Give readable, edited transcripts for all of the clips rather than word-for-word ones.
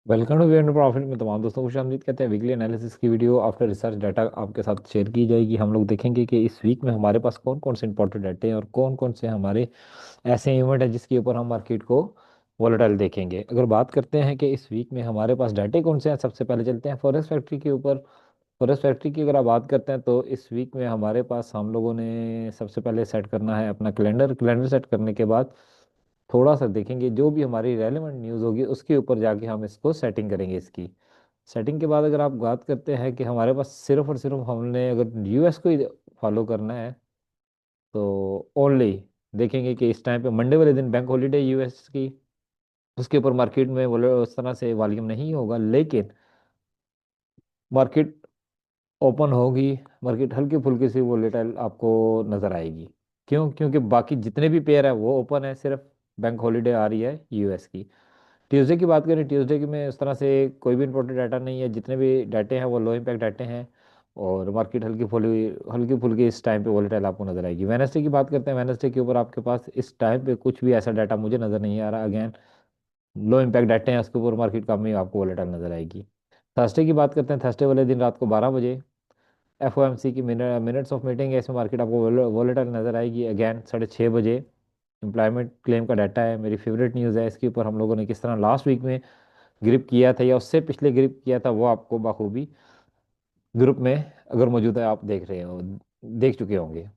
Welcome to वीएंड profit में तमाम दोस्तों को खुशामदीद कहते हैं। वीकली एनालिसिस की वीडियो आफ्टर रिसर्च डाटा आपके साथ शेयर की जाएगी। हम लोग देखेंगे कि इस वीक में हमारे पास कौन कौन से इंपॉर्टेंट डाटे हैं और कौन कौन से हमारे ऐसे इवेंट है जिसके ऊपर हम मार्केट को वॉलेटाइल देखेंगे। अगर बात करते हैं कि इस वीक में हमारे पास डाटे कौन से हैं, सबसे पहले चलते हैं फॉरेस्ट फैक्ट्री के ऊपर। फॉरेस्ट फैक्ट्री की अगर आप बात करते हैं तो इस वीक में हमारे पास हम लोगों ने सबसे पहले सेट करना है अपना कैलेंडर। कैलेंडर सेट करने के बाद थोड़ा सा देखेंगे जो भी हमारी रेलेवेंट न्यूज़ होगी उसके ऊपर जाके हम इसको सेटिंग करेंगे। इसकी सेटिंग के बाद अगर आप बात करते हैं कि हमारे पास सिर्फ और सिर्फ हमने अगर यूएस को ही फॉलो करना है तो ओनली देखेंगे कि इस टाइम पे मंडे वाले दिन बैंक हॉलीडे यूएस की, उसके ऊपर मार्केट में उस तरह से वॉल्यूम नहीं होगा, लेकिन मार्केट ओपन होगी, मार्केट हल्की फुल्की सी वोलेटाइल आपको नजर आएगी। क्यों? क्योंकि बाकी जितने भी पेयर है वो ओपन है, सिर्फ बैंक हॉलीडे आ रही है यूएस की। ट्यूसडे की बात करें, ट्यूसडे की में उस तरह से कोई भी इंपॉर्टेंट डाटा नहीं है, जितने भी डाटे हैं वो लो इम्पैक्ट डाटे हैं और मार्केट हल्की फुल्की इस टाइम पे वॉलेटाइल आपको नजर आएगी। वेनसडे की बात करते हैं, वेनसडे के ऊपर आपके पास इस टाइम पे कुछ भी ऐसा डाटा मुझे नजर नहीं आ रहा। अगेन लो इम्पैक्ट डाटे हैं, उसके ऊपर मार्केट कम ही आपको वॉलेटाइल नजर आएगी। थर्सडे की बात करते हैं, थर्सडे वाले दिन रात को 12 बजे एफओएमसी की मिनट्स ऑफ मीटिंग है, इसमें मार्केट आपको वॉलेटाइल नजर आएगी। अगेन 6:30 बजे एम्प्लॉयमेंट क्लेम का डाटा है, मेरी फेवरेट न्यूज़ है। इसके ऊपर हम लोगों ने किस तरह लास्ट वीक में ग्रिप किया था या उससे पिछले ग्रिप किया था वो आपको बखूबी ग्रुप में अगर मौजूद है आप देख रहे हो, देख चुके होंगे।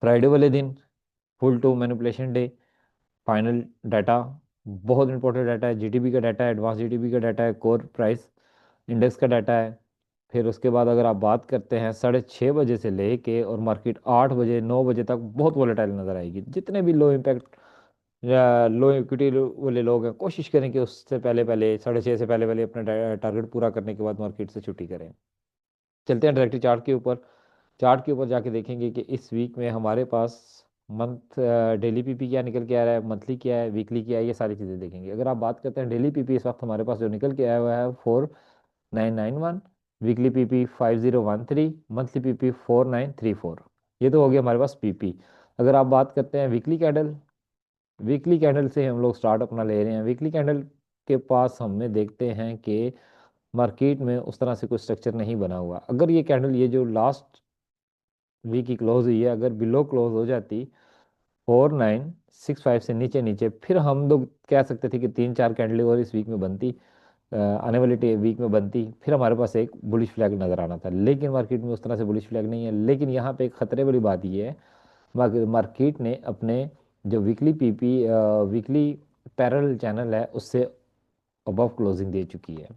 फ्राइडे वाले दिन full to manipulation day, final data बहुत इंपॉर्टेंट डाटा है। जीडीपी का डाटा है, एडवांस जीडीपी का डाटा है, कोर प्राइस इंडेक्स का डाटा है। फिर उसके बाद अगर आप बात करते हैं 6:30 बजे से लेके और मार्केट 8 बजे 9 बजे तक बहुत वोलेटाइल नजर आएगी। जितने भी लो इम्पैक्ट या लो इक्विटी वाले लोग हैं, कोशिश करें कि उससे पहले पहले 6:30 से पहले पहले अपना टारगेट पूरा करने के बाद मार्केट से छुट्टी करें। चलते हैं डायरेक्टली चार्ट के ऊपर। चार्ट के ऊपर जाके देखेंगे कि इस वीक में हमारे पास मंथ डेली पीपी क्या निकल के आ रहा है, मंथली क्या है, वीकली क्या है, ये सारी चीज़ें देखेंगे। अगर आप बात करते हैं डेली पीपी, इस वक्त हमारे पास जो निकल के आया हुआ है 4991, वीकली पीपी 5013, मंथली पीपी 4934। ये तो हो गया हमारे पास पीपी। अगर आप बात करते हैं वीकली कैंडल, वीकली कैंडल से हम लोग स्टार्ट अपना ले रहे हैं। वीकली कैंडल के पास हमें देखते हैं कि मार्केट में उस तरह से कोई स्ट्रक्चर नहीं बना हुआ। अगर ये कैंडल, ये जो लास्ट वीक की क्लोज हुई है, अगर बिलो क्लोज हो जाती 4965 से नीचे नीचे, फिर हम लोग कह सकते थे कि 3-4 कैंडल और इस वीक में बनती, आने वाले वीक में बनती, फिर हमारे पास एक बुलिश फ्लैग नजर आना था। लेकिन मार्केट में उस तरह से बुलिश फ्लैग नहीं है। लेकिन यहाँ पे एक खतरे वाली बात ये है, मार्केट ने अपने जो weekly PP weekly parallel channel है उससे अबव क्लोजिंग दे चुकी है।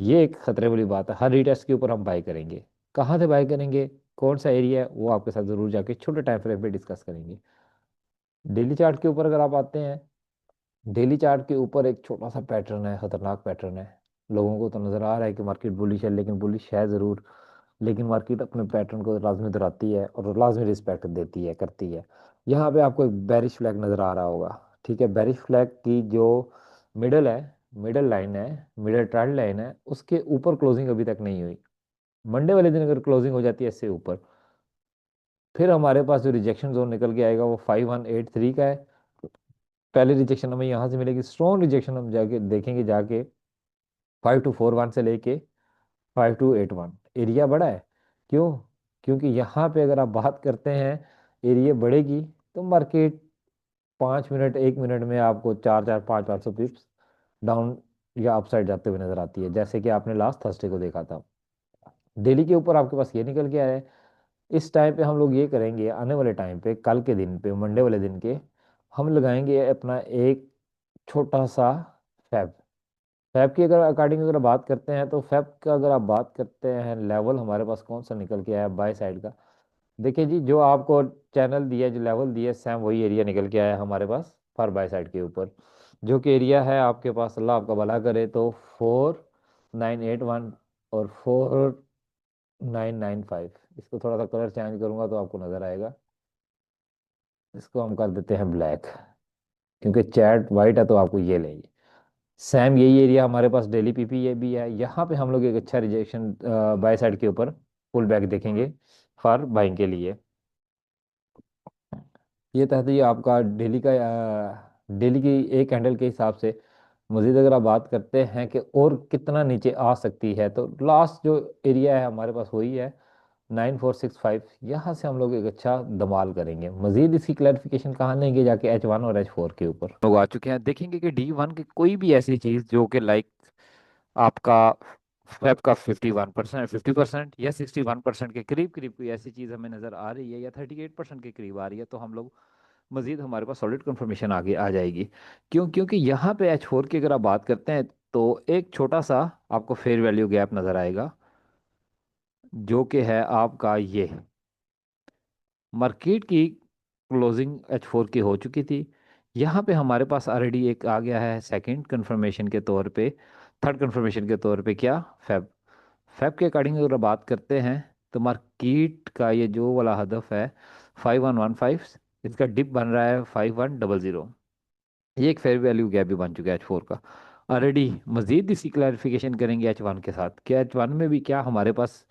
ये एक खतरे वाली बात है। हर रीटेस्ट के ऊपर हम बाय करेंगे। कहाँ से बाय करेंगे, कौन सा एरिया है, वो आपके साथ जरूर जाके छोटे टाइम फ्रेम पे डिस्कस करेंगे। डेली चार्ट के ऊपर अगर आप आते हैं, डेली चार्ट के ऊपर एक छोटा सा पैटर्न है, खतरनाक पैटर्न है। लोगों को तो नजर आ रहा है कि मार्केट बुलिश है, लेकिन बुलिश है जरूर, लेकिन मार्केट अपने पैटर्न को लाजमी दोहराती है और लाजमी रिस्पेक्ट देती है, करती है। यहाँ पे आपको एक बेरिश फ्लैग नजर आ रहा होगा। ठीक है, बेरिश फ्लैग की जो मिडल है, मिडल लाइन है, मिडल ट्रेंड लाइन है, उसके ऊपर क्लोजिंग अभी तक नहीं हुई। मंडे वाले दिन अगर क्लोजिंग हो जाती है इससे ऊपर, फिर हमारे पास जो रिजेक्शन जोन निकल के आएगा वो 5183 का है। पहले रिजेक्शन हमें यहाँ से मिलेगी, स्ट्रॉन्ग रिजेक्शन हम जाके देखेंगे, जाके 5241 से लेके 5281। एरिया बड़ा है। क्यों? क्योंकि यहाँ पे अगर आप बात करते हैं एरिया बढ़ेगी तो मार्केट 5 मिनट 1 मिनट में आपको 4-4 5-500 पिप्स डाउन या अपसाइड जाते हुए नजर आती है, जैसे कि आपने लास्ट थर्सडे को देखा था। डेली के ऊपर आपके पास ये निकल के आया है। इस टाइम पे हम लोग ये करेंगे, आने वाले टाइम पे कल के दिन पे मंडे वाले दिन के हम लगाएंगे अपना एक छोटा सा फैब। फैब की अगर अकॉर्डिंग अगर बात करते हैं तो फैब का अगर आप बात करते हैं, लेवल हमारे पास कौन सा निकल के आया बाय साइड का, देखिए जी, जो आपको चैनल दिया, जो लेवल दिया, सेम वही एरिया निकल के आया हमारे पास फॉर बाय साइड के ऊपर। जो कि एरिया है आपके पास, अल्लाह आपका भला करे, तो 4981 और 4995। इसको थोड़ा सा कलर चेंज करूंगा तो आपको नजर आएगा। इसको हम कर देते हैं ब्लैक, क्योंकि चैट वाइट है तो आपको ये लेंगे। सेम यही एरिया हमारे पास डेली पीपी ये भी है। यहाँ पे हम लोग एक अच्छा रिजेक्शन बाय साइड के ऊपर पुल बैक देखेंगे फॉर बाइंग के लिए। ये तहत ये आपका डेली का, डेली की एक कैंडल के हिसाब से मजीद अगर आप बात करते हैं कि और कितना नीचे आ सकती है, तो लास्ट जो एरिया है हमारे पास वही है 9465। यहाँ से हम लोग एक अच्छा धमाल करेंगे। मजीद इसकी क्लैरिफिकेशन कहाँ लेंगे, जाके H1 और H4 के ऊपर लोग आ चुके हैं। देखेंगे कि D1 की कोई भी ऐसी चीज़ जो कि लाइक आपका फेब का 51%, 50% या 61% के करीब करीब कोई ऐसी चीज़ हमें नज़र आ रही है, या 38% के करीब आ रही है, तो हम लोग मजीद हमारे पास सॉलिड कंफर्मेशन आगे आ जाएगी। क्योंकि यहाँ पे H4 की अगर आप बात करते हैं, तो एक छोटा सा आपको फेयर वैल्यू गैप नज़र आएगा, जो कि है आपका ये मार्केट की क्लोजिंग H4 की हो चुकी थी। यहाँ पे हमारे पास ऑलरेडी एक आ गया है सेकंड कंफर्मेशन के तौर पे, थर्ड कंफर्मेशन के तौर पे क्या, फेब। फेब के अकॉर्डिंग अगर बात करते हैं, तो मार्केट का ये जो वाला हदफ है 5115, इसका डिप बन रहा है 5100। ये एक फेयर वैल्यू गैप भी बन चुका है H4 का ऑलरेडी। मजीद इसकी क्लैरिफिकेशन करेंगे H1 के साथ, क्या H1 में भी क्या हमारे पास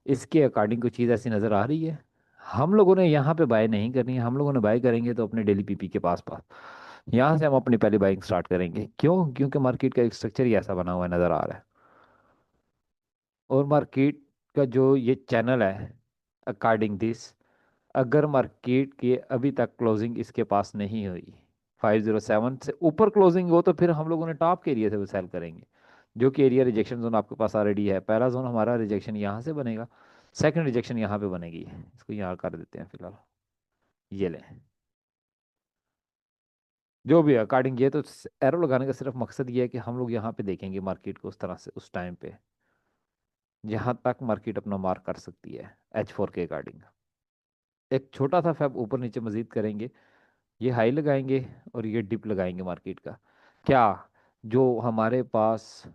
इसके अकॉर्डिंग कोई चीज़ ऐसी नज़र आ रही है। हम लोगों ने यहाँ पे बाय नहीं करनी है, हम लोगों ने बाय करेंगे तो अपने डेली पीपी के पास पास, यहाँ से हम अपनी पहली बाइंग स्टार्ट करेंगे। क्यों? क्योंकि मार्केट का एक स्ट्रक्चर ही ऐसा बना हुआ नज़र आ रहा है। और मार्केट का जो ये चैनल है, अकॉर्डिंग दिस, अगर मार्केट की अभी तक क्लोजिंग इसके पास नहीं हुई, 507 से ऊपर क्लोजिंग हो, तो फिर हम लोगों ने टॉप के एरिया से वो सेल करेंगे, जो कि एरिया रिजेक्शन जोन आपके पास ऑलरेडी है। पहला जोन हमारा रिजेक्शन यहाँ से बनेगा, सेकंड रिजेक्शन यहाँ पे बनेगी। इसको यहाँ कर देते हैं फिलहाल, ये लें। जो भी है अकॉर्डिंग, ये तो एरो लगाने का सिर्फ मकसद ये है कि हम लोग यहाँ पे देखेंगे मार्केट को उस तरह से उस टाइम पे, जहाँ तक मार्केट अपना मार्क कर सकती है H4 के अकॉर्डिंग। एक छोटा सा फैब ऊपर नीचे मजीद करेंगे, ये हाई लगाएंगे और ये डिप लगाएंगे मार्केट का। क्या जो हमारे पास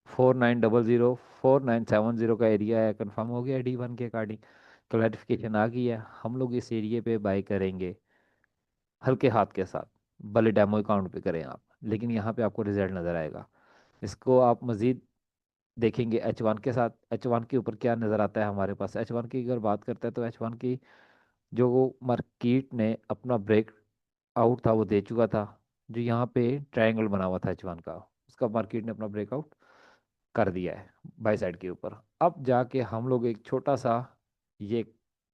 4900 4970 का एरिया है, कंफर्म हो गया D1 के अकॉर्डिंग, क्लैरिफिकेशन आ गई है। हम लोग इस एरिया पे बाय करेंगे हल्के हाथ के साथ, भले डेमो अकाउंट पे करें आप, लेकिन यहाँ पे आपको रिजल्ट नज़र आएगा। इसको आप मज़ीद देखेंगे H1 के साथ। H1 के ऊपर क्या नज़र आता है हमारे पास, H1 की अगर बात करते हैं, तो H1 की जो मार्केट ने अपना ब्रेक आउट था वो दे चुका था। जो यहाँ पे ट्रायंगल बना हुआ था H1 का, उसका मार्केट ने अपना ब्रेकआउट कर दिया है बाई साइड के ऊपर। अब जाके हम लोग एक छोटा सा ये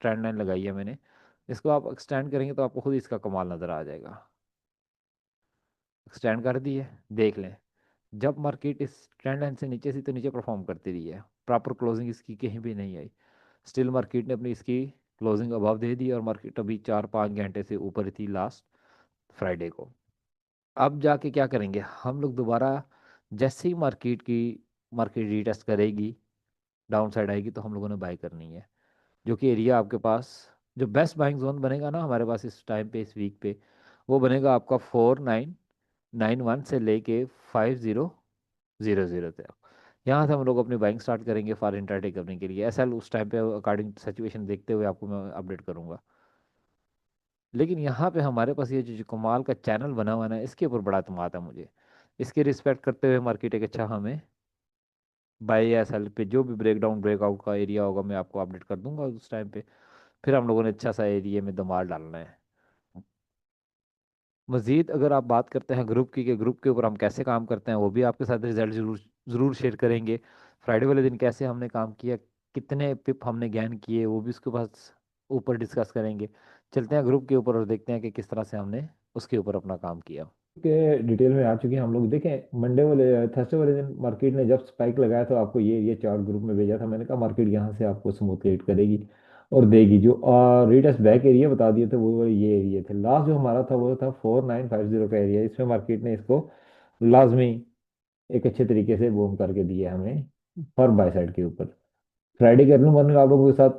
ट्रेंड लाइन लगाई है मैंने, इसको आप एक्सटेंड करेंगे तो आपको खुद इसका कमाल नज़र आ जाएगा। एक्सटेंड कर दिए, देख लें। जब मार्केट इस ट्रेंड लाइन से नीचे, से तो नीचे परफॉर्म करती रही है, प्रॉपर क्लोजिंग इसकी कहीं भी नहीं आई। स्टिल मार्केट ने अपनी इसकी क्लोजिंग अभाव दे दी, और मार्केट अभी 4-5 घंटे से ऊपर थी लास्ट फ्राइडे को। अब जाके क्या करेंगे हम लोग दोबारा, जैसे ही मार्केट रीटेस्ट करेगी, डाउन साइड आएगी, तो हम लोगों ने बाय करनी है। जो कि एरिया आपके पास, जो बेस्ट बाइंग जोन बनेगा ना हमारे पास इस टाइम पे, इस वीक पे, वो बनेगा आपका 4991 से लेके 5000 तक। यहाँ से हम लोग अपनी बाइंग स्टार्ट करेंगे फॉर इंट्राडे करने के लिए। ऐसा उस टाइम पे अकॉर्डिंग सिचुएशन देखते हुए आपको मैं अपडेट करूंगा। लेकिन यहाँ पे हमारे पास ये जो कमाल का चैनल बना हुआ है ना, इसके ऊपर बड़ा एतमाद है मुझे। इसके रिस्पेक्ट करते हुए मार्केट एक अच्छा हमें बाई या सेल पे जो भी ब्रेकडाउन ब्रेकआउट का एरिया होगा, मैं आपको अपडेट कर दूंगा उस टाइम पे। फिर हम लोगों ने अच्छा सा एरिया में धमाल डालना है। मज़ीद अगर आप बात करते हैं ग्रुप की, कि ग्रुप के ऊपर हम कैसे काम करते हैं, वो भी आपके साथ रिजल्ट ज़रूर ज़रूर शेयर करेंगे। फ्राइडे वाले दिन कैसे हमने काम किया, कितने पिप हमने गेन किए, वो भी उसके पास ऊपर डिस्कस करेंगे। चलते हैं ग्रुप के ऊपर और देखते हैं कि किस तरह से हमने उसके ऊपर अपना काम किया। के डिटेल में आ चुके हैं हम लोग। देखें मंडे वाले थर्सडे वाले दिन मार्केट ने जब स्पाइक लगाया, तो आपको ये चार्ट ग्रुप में भेजा था। मैंने कहा मार्केट यहाँ से आपको स्मूथ रेट करेगी और देगी। जो रेटेस्ट बैक एरिया बता दिए थे, वो ये एरिया थे। लास्ट जो हमारा था वो था 4950 का एरिया। इसमें मार्केट ने इसको लाजमी एक अच्छे तरीके से बूम करके दिया हमें पर बाय साइड के ऊपर। फ्राइडे के अर्ली मॉर्निंग आप लोगों के साथ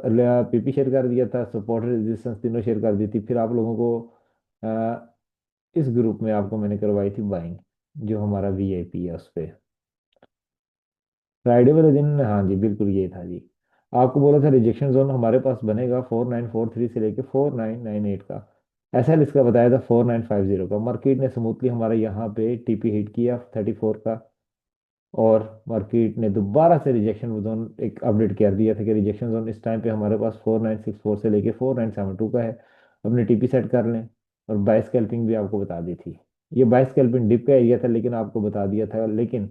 पीपी शेयर कर दिया था, सपोर्ट रेजिस्टेंस तीनों शेयर कर दी थी। फिर आप लोगों को इस ग्रुप में आपको मैंने करवाई थी बाइंग, जो हमारा वीआईपी है उस पे। फ्राइडे वाले दिन, हाँ जी बिल्कुल ये था जी। आपको बोला था रिजेक्शन जोन हमारे पास बनेगा 4943 से लेके 4998 का। ऐसा इसका बताया था 4950 का। मार्केट ने स्मूथली हमारा यहाँ पे टीपी हिट किया 34 का, और मार्केट ने दोबारा से रिजेक्शन जोन एक अपडेट कर दिया था कि रिजेक्शन जोन इस टाइम पे हमारे पास 4964 से लेके 4972 का है। अपने टीपी सेट कर लें, और बाय स्कैल्पिंग भी आपको बता दी थी। ये बाय स्कैल्पिंग डिप का एरिया था, लेकिन आपको बता दिया था। लेकिन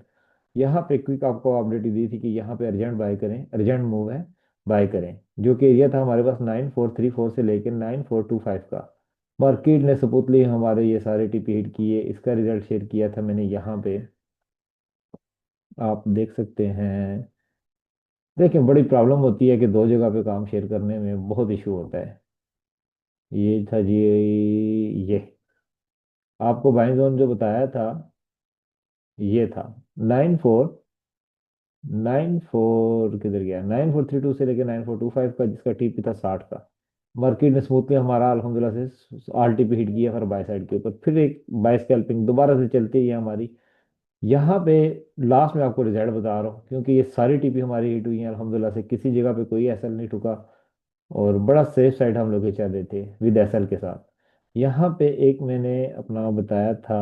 यहाँ पे क्विक आपको अपडेट दी थी कि यहाँ पे अर्जेंट बाय करें, अर्जेंट मूव है, बाय करें। जो कि एरिया था हमारे पास 9434 से लेकर 9425 का। मार्केट ने सपूतली हमारे ये सारे टीपी हिट किए। इसका रिजल्ट शेयर किया था मैंने यहाँ पे, आप देख सकते हैं। देखिए बड़ी प्रॉब्लम होती है कि दो जगह पे काम शेयर करने में बहुत इशू होता है। ये था जी, ये आपको बाइंग जोन जो बताया था, ये था 94 किधर गया, 9432 से लेकर 9425 का, जिसका टीपी था 60 का। मार्केट ने स्मूथली हमारा अल्हम्दुलिल्लाह से आर टीपी हिट किया, फिर बाय साइड के ऊपर फिर एक बाय स्कैल्पिंग दोबारा से चलती है हमारी। यहाँ पे लास्ट में आपको रिजल्ट बता रहा हूँ, क्योंकि ये सारी टीपी हमारी हिट हुई हैं अल्हम्दुलिल्लाह से, किसी जगह पे कोई एसएल नहीं ठुका। और बड़ा सेफ साइड हम लोग चल रहे थे विद एसएल के साथ। यहाँ पे एक मैंने अपना बताया था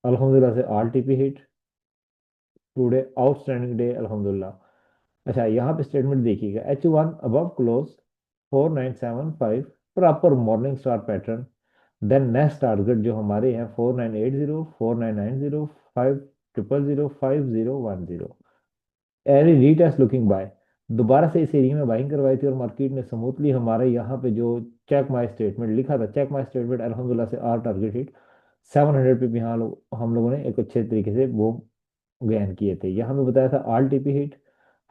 अल्हम्दुलिल्लाह से R TP hit, today outstanding day अल्हम्दुलिल्लाह। अच्छा यहाँ पे स्टेटमेंट देखिएगा, H1 above close 4975, proper morning star pattern. Then next target जो हमारे हैं 4980, 4990, 5000, 5010। एरी रीटेस्ट लुकिंग बाय, दोबारा से इस एरिया में बाइंग करवाई थी, और मार्केट ने स्मूथली हमारे यहाँ पे जो चेक माई स्टेटमेंट लिखा था, चेक माई स्टेटमेंट अल्हम्दुलिल्लाह से आर टारगेट हिट 700 पे भी। हाँ हम लोगों ने एक अच्छे तरीके से वो गेन किए थे। यहाँ पे बताया था आल टीपी हिट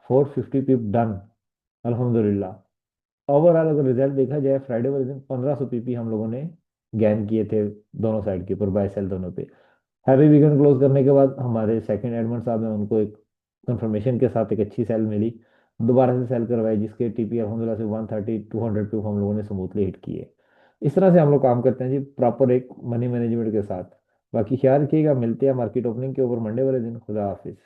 450 पिप डन अल्हम्दुलिल्लाह। ओवरऑल अगर रिजल्ट देखा जाए फ्राइडे वाले दिन 1500 पीपी हम लोगों ने गेन किए थे, दोनों साइड के ऊपर, बाय सेल दोनों पे। हैवी वीकेंड क्लोज करने के बाद हमारे सेकंड एडमंड साहब हैं, उनको एक कंफर्मेशन के साथ एक अच्छी सेल मिली, दोबारा से सेल करवाई, जिसके टीपी अलहमदिल्ला से 130 200 पे हम लोगों ने स्मूथली हिट किए। इस तरह से हम लोग काम करते हैं जी, प्रॉपर एक मनी मैनेजमेंट के साथ। बाकी ख्याल रखिएगा, मिलते हैं मार्केट ओपनिंग के ऊपर मंडे वाले दिन। खुदा हाफिज।